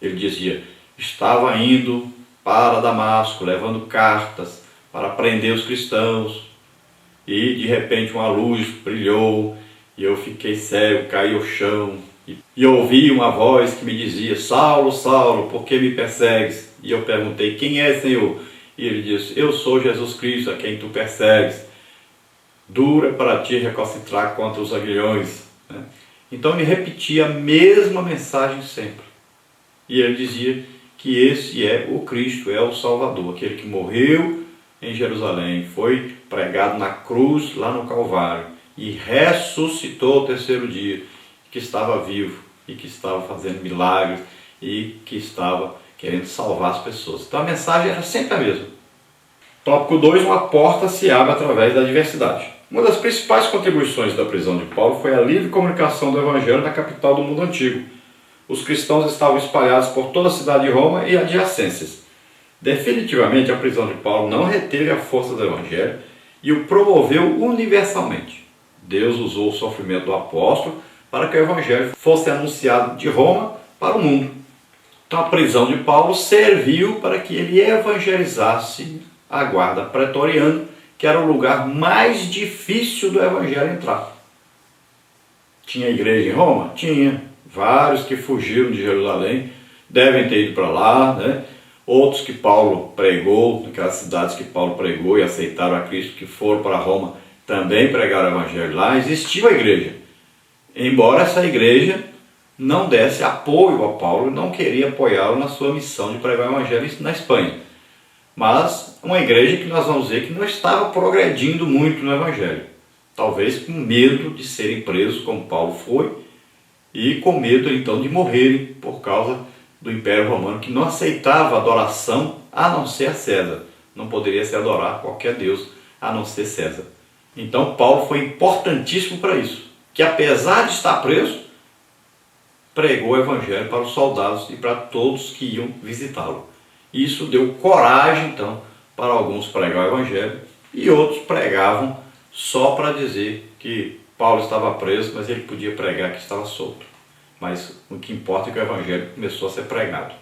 Ele dizia: estava indo para Damasco, levando cartas para prender os cristãos, e de repente uma luz brilhou, e eu fiquei cego, caí ao chão, e ouvi uma voz que me dizia: Saulo, Saulo, por que me persegues? E eu perguntei: quem é, Senhor? E ele disse: eu sou Jesus Cristo, a quem tu persegues. Dura para ti recalcitrar contra os aguilhões. Então ele repetia a mesma mensagem sempre. E ele dizia que esse é o Cristo, é o Salvador, aquele que morreu em Jerusalém, foi pregado na cruz lá no Calvário e ressuscitou ao terceiro dia, que estava vivo e que estava fazendo milagres e que estava querendo salvar as pessoas. Então a mensagem era sempre a mesma. Tópico 2, uma porta se abre através da diversidade. Uma das principais contribuições da prisão de Paulo foi a livre comunicação do Evangelho na capital do mundo antigo. Os cristãos estavam espalhados por toda a cidade de Roma e adjacências. Definitivamente, a prisão de Paulo não reteve a força do Evangelho e o promoveu universalmente. Deus usou o sofrimento do apóstolo para que o Evangelho fosse anunciado de Roma para o mundo. Então, a prisão de Paulo serviu para que ele evangelizasse a guarda pretoriana, que era o lugar mais difícil do Evangelho entrar. Tinha igreja em Roma? Tinha. Vários que fugiram de Jerusalém devem ter ido para lá, né? Outros que Paulo pregou, naquelas cidades que Paulo pregou e aceitaram a Cristo, que foram para Roma, também pregaram o Evangelho lá. Existiu a igreja. Embora essa igreja não desse apoio a Paulo, não queria apoiá-lo na sua missão de pregar o Evangelho na Espanha. Mas uma igreja que nós vamos ver que não estava progredindo muito no Evangelho. Talvez com medo de serem presos, como Paulo foi, e com medo então de morrerem por causa do Império Romano, que não aceitava adoração a não ser a César. Não poderia se adorar qualquer Deus a não ser César. Então Paulo foi importantíssimo para isso, que apesar de estar preso, pregou o Evangelho para os soldados e para todos que iam visitá-lo. Isso deu coragem, então, para alguns pregar o Evangelho, e outros pregavam só para dizer que Paulo estava preso, mas ele podia pregar que estava solto. Mas o que importa é que o Evangelho começou a ser pregado.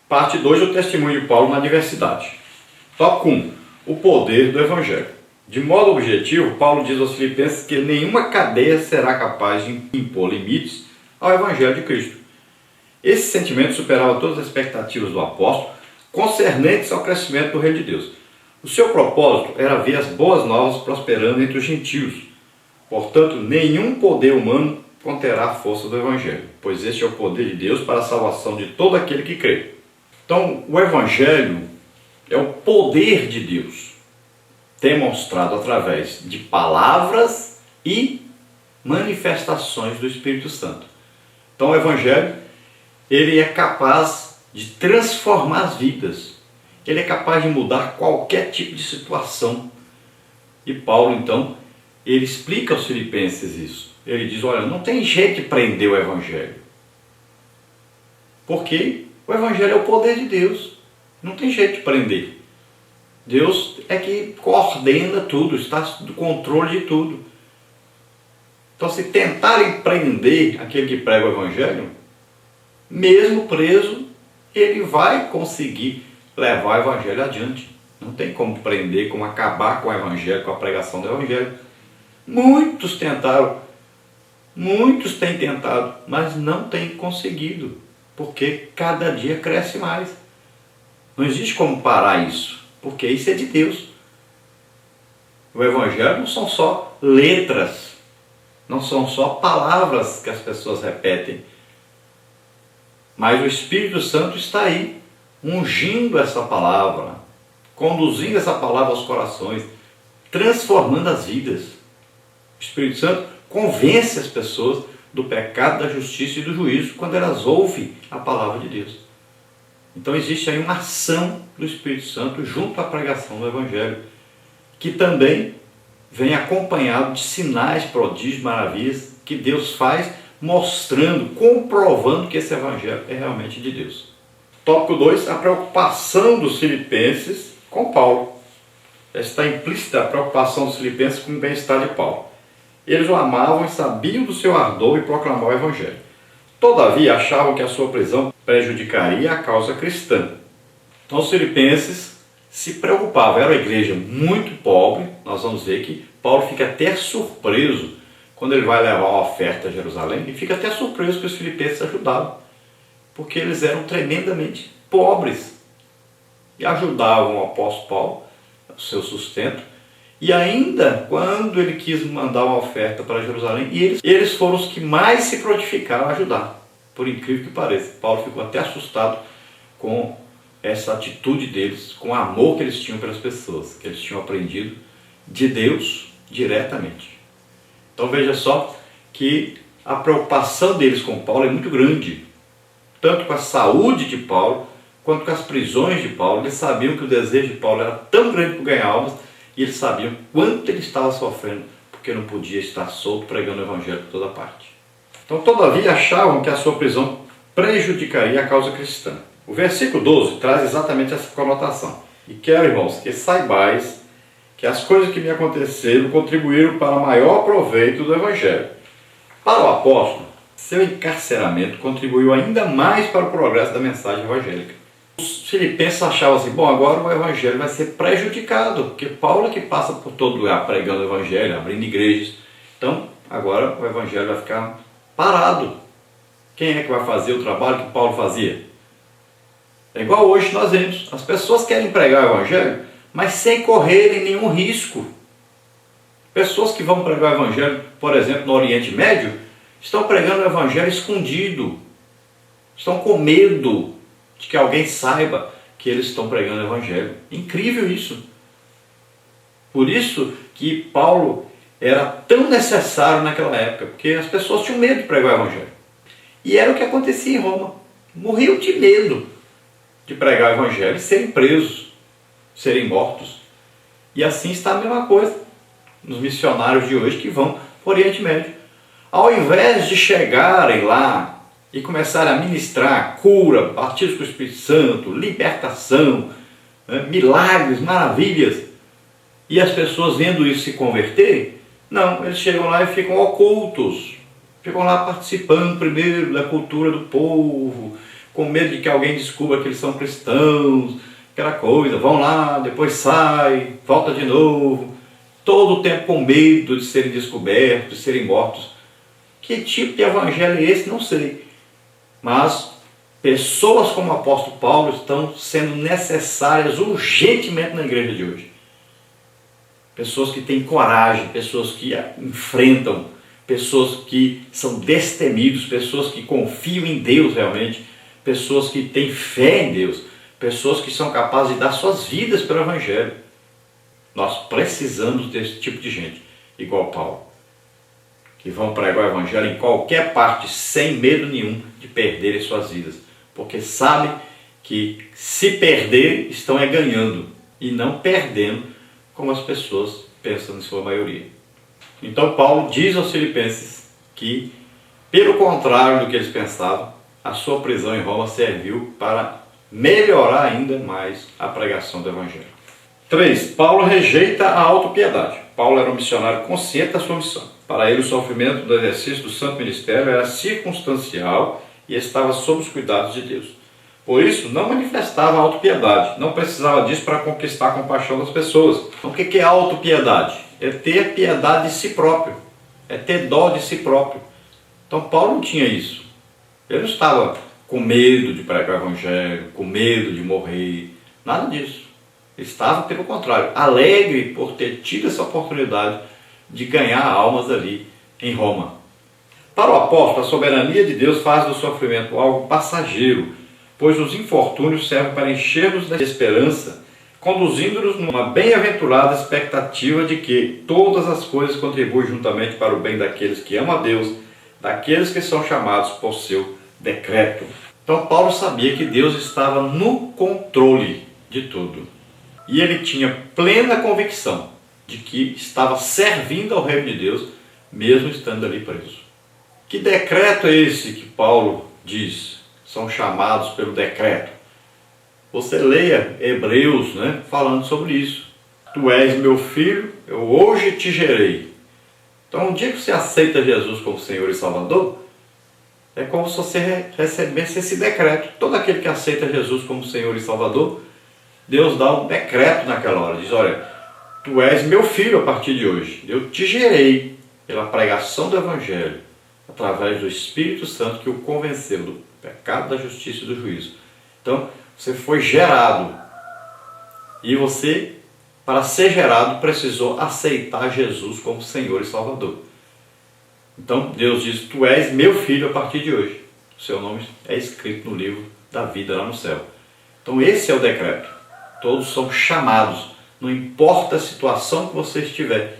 Parte 2, o testemunho de Paulo na diversidade. Tópico 1, o poder do Evangelho. De modo objetivo, Paulo diz aos Filipenses que nenhuma cadeia será capaz de impor limites ao Evangelho de Cristo. Esse sentimento superava todas as expectativas do apóstolo concernentes ao crescimento do reino de Deus. O seu propósito era ver as boas novas prosperando entre os gentios. Portanto, nenhum poder humano conterá a força do Evangelho, pois este é o poder de Deus para a salvação de todo aquele que crê. Então, o Evangelho é o poder de Deus, demonstrado através de palavras e manifestações do Espírito Santo. Então, o Evangelho, ele é capaz de transformar as vidas. Ele é capaz de mudar qualquer tipo de situação. E Paulo, então, ele explica aos filipenses isso. Ele diz: olha, não tem jeito de prender o Evangelho. Porque o Evangelho é o poder de Deus. Não tem jeito de prender. Deus é que coordena tudo, está no controle de tudo. Então, se tentarem prender aquele que prega o Evangelho, mesmo preso, ele vai conseguir levar o Evangelho adiante. Não tem como prender, como acabar com o Evangelho, com a pregação do Evangelho. Muitos tentaram, muitos têm tentado, mas não têm conseguido, porque cada dia cresce mais. Não existe como parar isso, porque isso é de Deus. O Evangelho não são só letras, não são só palavras que as pessoas repetem, mas o Espírito Santo está aí, ungindo essa palavra, conduzindo essa palavra aos corações, transformando as vidas. O Espírito Santo convence as pessoas do pecado, da justiça e do juízo quando elas ouvem a palavra de Deus. Então existe aí uma ação do Espírito Santo junto à pregação do Evangelho, que também vem acompanhado de sinais, prodígios, maravilhas que Deus faz, mostrando, comprovando que esse Evangelho é realmente de Deus. Tópico 2, a preocupação dos filipenses com Paulo. Está implícita a preocupação dos filipenses com o bem-estar de Paulo. Eles o amavam e sabiam do seu ardor em proclamar o Evangelho. Todavia, achavam que a sua prisão prejudicaria a causa cristã. Então os filipenses se preocupavam, era uma igreja muito pobre. Nós vamos ver que Paulo fica até surpreso quando ele vai levar uma oferta a Jerusalém, e fica até surpreso que os filipenses ajudavam, porque eles eram tremendamente pobres e ajudavam o apóstolo Paulo, o seu sustento. E ainda quando ele quis mandar uma oferta para Jerusalém, e eles foram os que mais se prontificaram a ajudar, por incrível que pareça. Paulo ficou até assustado com essa atitude deles, com o amor que eles tinham pelas pessoas, que eles tinham aprendido de Deus diretamente. Então veja só que a preocupação deles com Paulo é muito grande, tanto com a saúde de Paulo, quanto com as prisões de Paulo. Eles sabiam que o desejo de Paulo era tão grande por ganhar almas, e eles sabiam quanto ele estava sofrendo, porque não podia estar solto pregando o evangelho por toda parte. Então, todavia, achavam que a sua prisão prejudicaria a causa cristã. O versículo 12 traz exatamente essa conotação. E quero, irmãos, que saibais que as coisas que me aconteceram contribuíram para o maior proveito do evangelho. Para o apóstolo, seu encarceramento contribuiu ainda mais para o progresso da mensagem evangélica. Os filipenses achavam assim, bom, agora o evangelho vai ser prejudicado, porque Paulo é que passa por todo lugar pregando o evangelho, abrindo igrejas. Então, agora o evangelho vai ficar parado. Quem é que vai fazer o trabalho que Paulo fazia? É igual hoje nós vemos, as pessoas querem pregar o evangelho, mas sem correrem nenhum risco. Pessoas que vão pregar o evangelho, por exemplo, no Oriente Médio, estão pregando o evangelho escondido. Estão com medo de que alguém saiba que eles estão pregando o evangelho. Incrível isso. Por isso que Paulo era tão necessário naquela época, porque as pessoas tinham medo de pregar o evangelho. E era o que acontecia em Roma. Morriam de medo de pregar o evangelho e serem presos, serem mortos. E assim está a mesma coisa nos missionários de hoje que vão para o Oriente Médio. Ao invés de chegarem lá e começarem a ministrar cura, batismo com o Espírito Santo, libertação, milagres, maravilhas, e as pessoas vendo isso se converterem, não, eles chegam lá e ficam ocultos, ficam lá participando primeiro da cultura do povo, com medo de que alguém descubra que eles são cristãos, aquela coisa, vão lá, depois sai, volta de novo, todo o tempo com medo de serem descobertos, de serem mortos. Que tipo de evangelho é esse? Não sei. Mas pessoas como o apóstolo Paulo estão sendo necessárias urgentemente na igreja de hoje. Pessoas que têm coragem, pessoas que enfrentam, pessoas que são destemidos, pessoas que confiam em Deus realmente, pessoas que têm fé em Deus, pessoas que são capazes de dar suas vidas pelo evangelho. Nós precisamos desse tipo de gente, igual Paulo, que vão pregar o evangelho em qualquer parte, sem medo nenhum de perderem suas vidas, porque sabem que se perder, estão ganhando, e não perdendo, como as pessoas pensam em sua maioria. Então Paulo diz aos filipenses que, pelo contrário do que eles pensavam, a sua prisão em Roma serviu para melhorar ainda mais a pregação do evangelho. 3. Paulo rejeita a autopiedade. Paulo era um missionário consciente da sua missão. Para ele, o sofrimento do exercício do santo ministério era circunstancial e estava sob os cuidados de Deus. Por isso, não manifestava autopiedade, não precisava disso para conquistar a compaixão das pessoas. Então, o que é autopiedade? É ter piedade de si próprio, é ter dó de si próprio. Então, Paulo não tinha isso. Ele não estava com medo de pregar o evangelho, com medo de morrer, nada disso. Ele estava, pelo contrário, alegre por ter tido essa oportunidade de ganhar almas ali em Roma. Para o apóstolo, a soberania de Deus faz do sofrimento algo passageiro, pois os infortúnios servem para encher-nos de esperança, conduzindo-nos numa bem-aventurada expectativa de que todas as coisas contribuem juntamente para o bem daqueles que amam a Deus, daqueles que são chamados por seu decreto. Então Paulo sabia que Deus estava no controle de tudo. E ele tinha plena convicção de que estava servindo ao reino de Deus, mesmo estando ali preso. Que decreto é esse que Paulo diz? São chamados pelo decreto. Você leia Hebreus, falando sobre isso. Tu és meu filho, eu hoje te gerei. Então, no dia que você aceita Jesus como Senhor e Salvador, É como se você recebesse esse decreto. Todo aquele que aceita Jesus como Senhor e Salvador, Deus dá um decreto naquela hora. Diz, olha, tu és meu filho a partir de hoje. Eu te gerei pela pregação do Evangelho, através do Espírito Santo que o convenceu do pecado, da justiça e do juízo. Então, você foi gerado. E você, para ser gerado, precisou aceitar Jesus como Senhor e Salvador. Então, Deus diz, tu és meu filho a partir de hoje. O seu nome é escrito no livro da vida lá no céu. Então, esse é o decreto. Todos são chamados, não importa a situação que você estiver.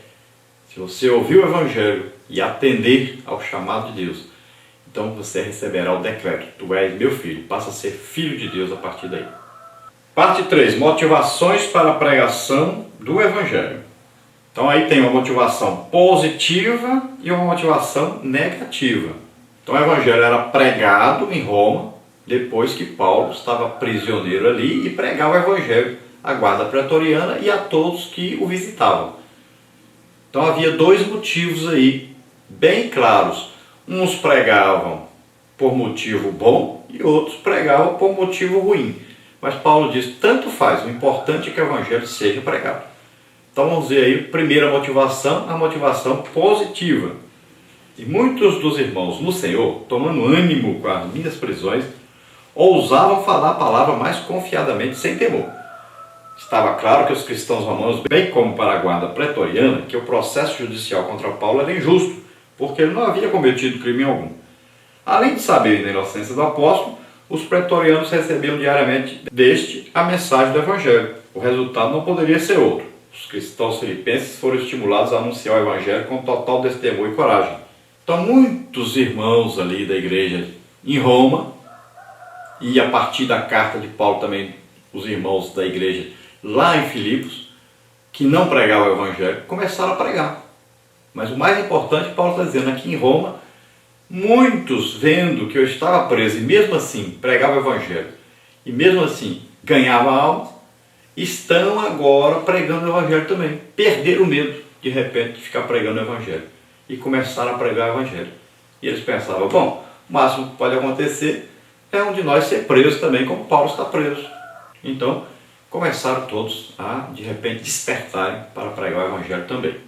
Se você ouvir o Evangelho e atender ao chamado de Deus, então você receberá o decreto. Tu és meu filho, passa a ser filho de Deus a partir daí. Parte 3. Motivações para a pregação do Evangelho. Então aí tem uma motivação positiva e uma motivação negativa. Então o Evangelho era pregado em Roma, depois que Paulo estava prisioneiro ali e pregava o Evangelho à guarda pretoriana e a todos que o visitavam. Então havia dois motivos aí, bem claros. Uns pregavam por motivo bom e outros pregavam por motivo ruim. Mas Paulo diz, tanto faz, o importante é que o Evangelho seja pregado. Então vamos ver aí, primeira motivação, a motivação positiva. E muitos dos irmãos no Senhor, tomando ânimo com as minhas prisões, ousavam falar a palavra mais confiadamente, sem temor. Estava claro que os cristãos romanos, bem como para a guarda pretoriana, que o processo judicial contra Paulo era injusto, porque ele não havia cometido crime algum. Além de saberem da inocência do apóstolo, os pretorianos recebiam diariamente deste a mensagem do Evangelho. O resultado não poderia ser outro. Os cristãos filipenses foram estimulados a anunciar o Evangelho com total destemor e coragem. Então muitos irmãos ali da igreja em Roma, e a partir da carta de Paulo também os irmãos da igreja lá em Filipos, que não pregavam o Evangelho, começaram a pregar. Mas o mais importante, Paulo está dizendo, aqui em Roma, muitos vendo que eu estava preso e mesmo assim pregava o Evangelho, e mesmo assim ganhava almas, estão agora pregando o Evangelho também. Perderam o medo, de repente, de ficar pregando o Evangelho. E começaram a pregar o Evangelho. E eles pensavam, bom, o máximo que pode acontecer é um de nós ser preso também, como Paulo está preso. Então, começaram todos a, de repente, despertarem para pregar o Evangelho também.